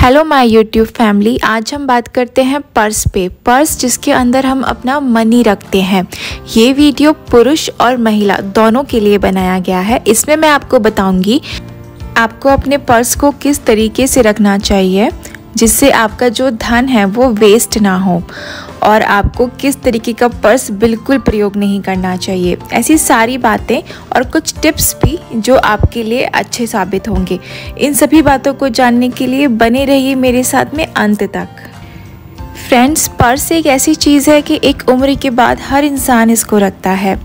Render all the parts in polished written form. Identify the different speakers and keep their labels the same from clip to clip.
Speaker 1: Hello my YouTube family. आज हम बात करते हैं पर्स पे। पर्स जिसके अंदर हम अपना मनी रखते हैं। ये वीडियो पुरुष और महिला दोनों के लिए बनाया गया है। इसमें मैं आपको बताऊंगी आपको अपने पर्स को किस तरीके से रखना चाहिए जिससे आपका जो धन है वो वेस्ट ना हो, और आपको किस तरीके का पर्स बिल्कुल प्रयोग नहीं करना चाहिए। ऐसी सारी बातें और कुछ टिप्स भी जो आपके लिए अच्छे साबित होंगे। इन सभी बातों को जानने के लिए बने रहिए मेरे साथ में अंत तक। फ्रेंड्स, पर्स एक ऐसी चीज़ है कि एक उम्र के बाद हर इंसान इसको रखता है,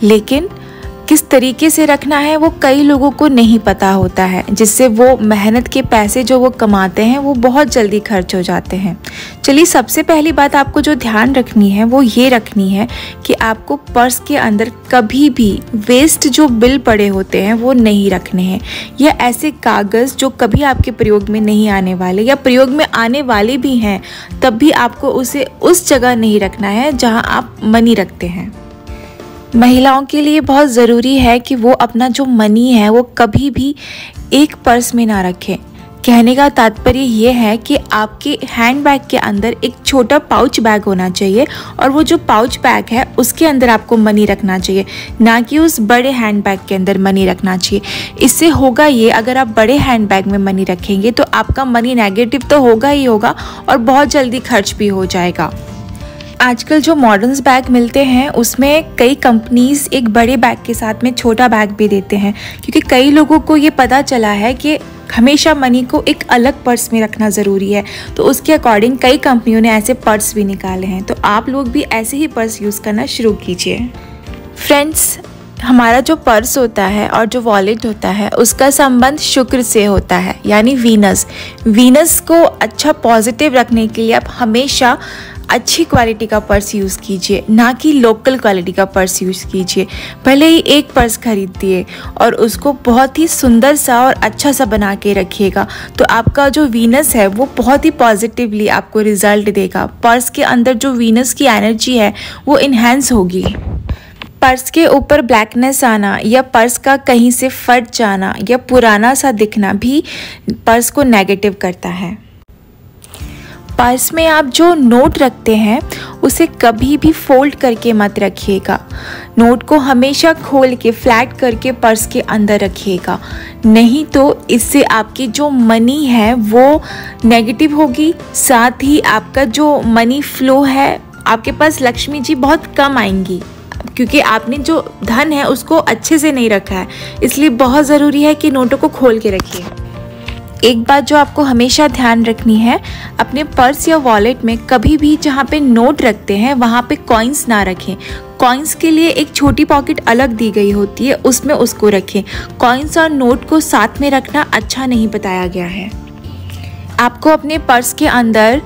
Speaker 1: लेकिन किस तरीके से रखना है वो कई लोगों को नहीं पता होता है, जिससे वो मेहनत के पैसे जो वो कमाते हैं वो बहुत जल्दी खर्च हो जाते हैं। चलिए, सबसे पहली बात आपको जो ध्यान रखनी है वो ये रखनी है कि आपको पर्स के अंदर कभी भी वेस्ट जो बिल पड़े होते हैं वो नहीं रखने हैं, या ऐसे कागज़ जो कभी आपके प्रयोग में नहीं आने वाले या प्रयोग में आने वाले भी हैं तब भी आपको उसे उस जगह नहीं रखना है जहाँ आप मनी रखते हैं। महिलाओं के लिए बहुत ज़रूरी है कि वो अपना जो मनी है वो कभी भी एक पर्स में ना रखें। कहने का तात्पर्य ये है कि आपके हैंड बैग के अंदर एक छोटा पाउच बैग होना चाहिए, और वो जो पाउच बैग है उसके अंदर आपको मनी रखना चाहिए, ना कि उस बड़े हैंड बैग के अंदर मनी रखना चाहिए। इससे होगा ये, अगर आप बड़े हैंड बैग में मनी रखेंगे तो आपका मनी नेगेटिव तो होगा ही होगा और बहुत जल्दी खर्च भी हो जाएगा। आजकल जो मॉडर्न्स बैग मिलते हैं उसमें कई कंपनीज एक बड़े बैग के साथ में छोटा बैग भी देते हैं, क्योंकि कई लोगों को ये पता चला है कि हमेशा मनी को एक अलग पर्स में रखना ज़रूरी है, तो उसके अकॉर्डिंग कई कंपनियों ने ऐसे पर्स भी निकाले हैं। तो आप लोग भी ऐसे ही पर्स यूज़ करना शुरू कीजिए। फ्रेंड्स, हमारा जो पर्स होता है और जो वॉलेट होता है उसका संबंध शुक्र से होता है, यानी वीनस को अच्छा पॉजिटिव रखने के लिए आप हमेशा अच्छी क्वालिटी का पर्स यूज़ कीजिए, ना कि लोकल क्वालिटी का पर्स यूज़ कीजिए। भले ही एक पर्स खरीदिए और उसको बहुत ही सुंदर सा और अच्छा सा बना के रखिएगा, तो आपका जो वीनस है वो बहुत ही पॉजिटिवली आपको रिजल्ट देगा। पर्स के अंदर जो वीनस की एनर्जी है वो इन्हेंस होगी। पर्स के ऊपर ब्लैकनेस आना या पर्स का कहीं से फट जाना या पुराना सा दिखना भी पर्स को नेगेटिव करता है। पर्स में आप जो नोट रखते हैं उसे कभी भी फोल्ड करके मत रखिएगा। नोट को हमेशा खोल के फ्लैट करके पर्स के अंदर रखिएगा, नहीं तो इससे आपकी जो मनी है वो नेगेटिव होगी। साथ ही आपका जो मनी फ्लो है, आपके पास लक्ष्मी जी बहुत कम आएंगी, क्योंकि आपने जो धन है उसको अच्छे से नहीं रखा है। इसलिए बहुत ज़रूरी है कि नोटों को खोल के रखिए। एक बात जो आपको हमेशा ध्यान रखनी है, अपने पर्स या वॉलेट में कभी भी जहाँ पे नोट रखते हैं वहाँ पे कॉइन्स ना रखें। कॉइन्स के लिए एक छोटी पॉकेट अलग दी गई होती है, उसमें उसको रखें। कॉइन्स और नोट को साथ में रखना अच्छा नहीं बताया गया है। आपको अपने पर्स के अंदर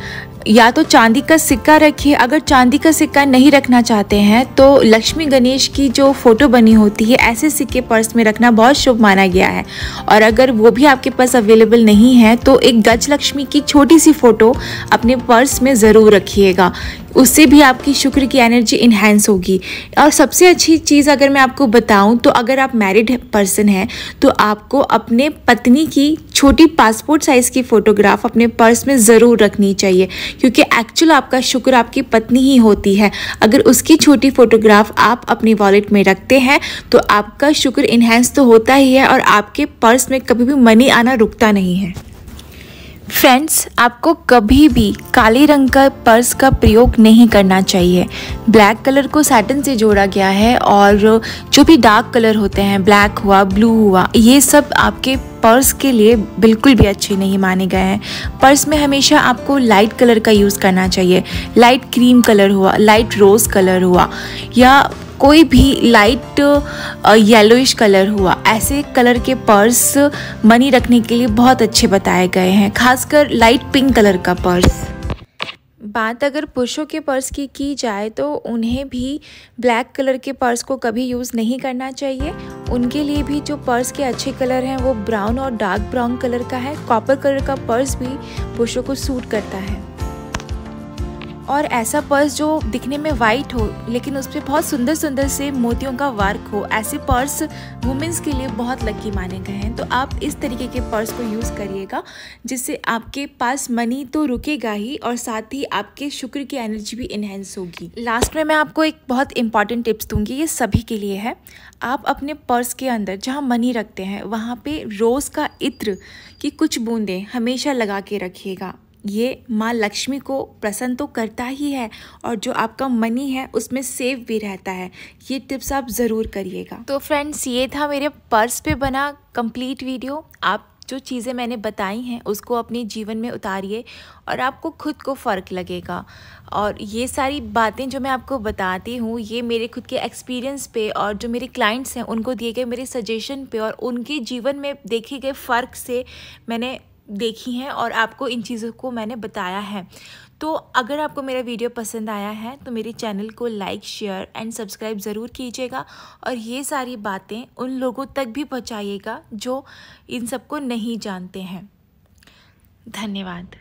Speaker 1: या तो चांदी का सिक्का रखिए। अगर चांदी का सिक्का नहीं रखना चाहते हैं तो लक्ष्मी गणेश की जो फ़ोटो बनी होती है, ऐसे सिक्के पर्स में रखना बहुत शुभ माना गया है। और अगर वो भी आपके पास अवेलेबल नहीं है तो एक गज लक्ष्मी की छोटी सी फ़ोटो अपने पर्स में ज़रूर रखिएगा, उससे भी आपकी शुक्र की एनर्जी इन्हेंस होगी। और सबसे अच्छी चीज़ अगर मैं आपको बताऊं तो अगर आप मैरिड पर्सन हैं तो आपको अपने पत्नी की छोटी पासपोर्ट साइज़ की फ़ोटोग्राफ अपने पर्स में ज़रूर रखनी चाहिए, क्योंकि एक्चुअल आपका शुक्र आपकी पत्नी ही होती है। अगर उसकी छोटी फ़ोटोग्राफ आप अपनी वॉलेट में रखते हैं तो आपका शुक्र इन्हेंस तो होता ही है और आपके पर्स में कभी भी मनी आना रुकता नहीं है। फ्रेंड्स, आपको कभी भी काले रंग का पर्स का प्रयोग नहीं करना चाहिए। ब्लैक कलर को सैटिन से जोड़ा गया है, और जो भी डार्क कलर होते हैं, ब्लैक हुआ, ब्लू हुआ, ये सब आपके पर्स के लिए बिल्कुल भी अच्छे नहीं माने गए हैं। पर्स में हमेशा आपको लाइट कलर का यूज़ करना चाहिए। लाइट क्रीम कलर हुआ, लाइट रोज़ कलर हुआ, या कोई भी लाइट येलोइश कलर हुआ, ऐसे कलर के पर्स मनी रखने के लिए बहुत अच्छे बताए गए हैं, खासकर लाइट पिंक कलर का पर्स। बात अगर पुरुषों के पर्स की जाए तो उन्हें भी ब्लैक कलर के पर्स को कभी यूज़ नहीं करना चाहिए। उनके लिए भी जो पर्स के अच्छे कलर हैं वो ब्राउन और डार्क ब्राउन कलर का है। कॉपर कलर का पर्स भी पुरुषों को सूट करता है। और ऐसा पर्स जो दिखने में वाइट हो लेकिन उस पर बहुत सुंदर सुंदर से मोतियों का वर्क हो, ऐसे पर्स वुमेंस के लिए बहुत लकी माने गए हैं। तो आप इस तरीके के पर्स को यूज़ करिएगा, जिससे आपके पास मनी तो रुकेगा ही और साथ ही आपके शुक्र की एनर्जी भी इन्हेंस होगी। लास्ट में मैं आपको एक बहुत इंपॉर्टेंट टिप्स दूंगी, ये सभी के लिए है। आप अपने पर्स के अंदर जहाँ मनी रखते हैं वहाँ पे रोज़ का इत्र की कुछ बूंदें हमेशा लगा के रखिएगा। ये माँ लक्ष्मी को प्रसन्न तो करता ही है और जो आपका मनी है उसमें सेव भी रहता है। ये टिप्स आप ज़रूर करिएगा। तो फ्रेंड्स, ये था मेरे पर्स पे बना कंप्लीट वीडियो। आप जो चीज़ें मैंने बताई हैं उसको अपने जीवन में उतारिए और आपको खुद को फ़र्क लगेगा। और ये सारी बातें जो मैं आपको बताती हूँ ये मेरे खुद के एक्सपीरियंस पे और जो मेरे क्लाइंट्स हैं उनको दिए गए मेरे सजेशन पे और उनके जीवन में देखे गए फ़र्क से मैंने देखी हैं और आपको इन चीज़ों को मैंने बताया है। तो अगर आपको मेरा वीडियो पसंद आया है तो मेरे चैनल को लाइक, शेयर एंड सब्सक्राइब ज़रूर कीजिएगा और ये सारी बातें उन लोगों तक भी पहुंचाइएगा जो इन सबको नहीं जानते हैं। धन्यवाद।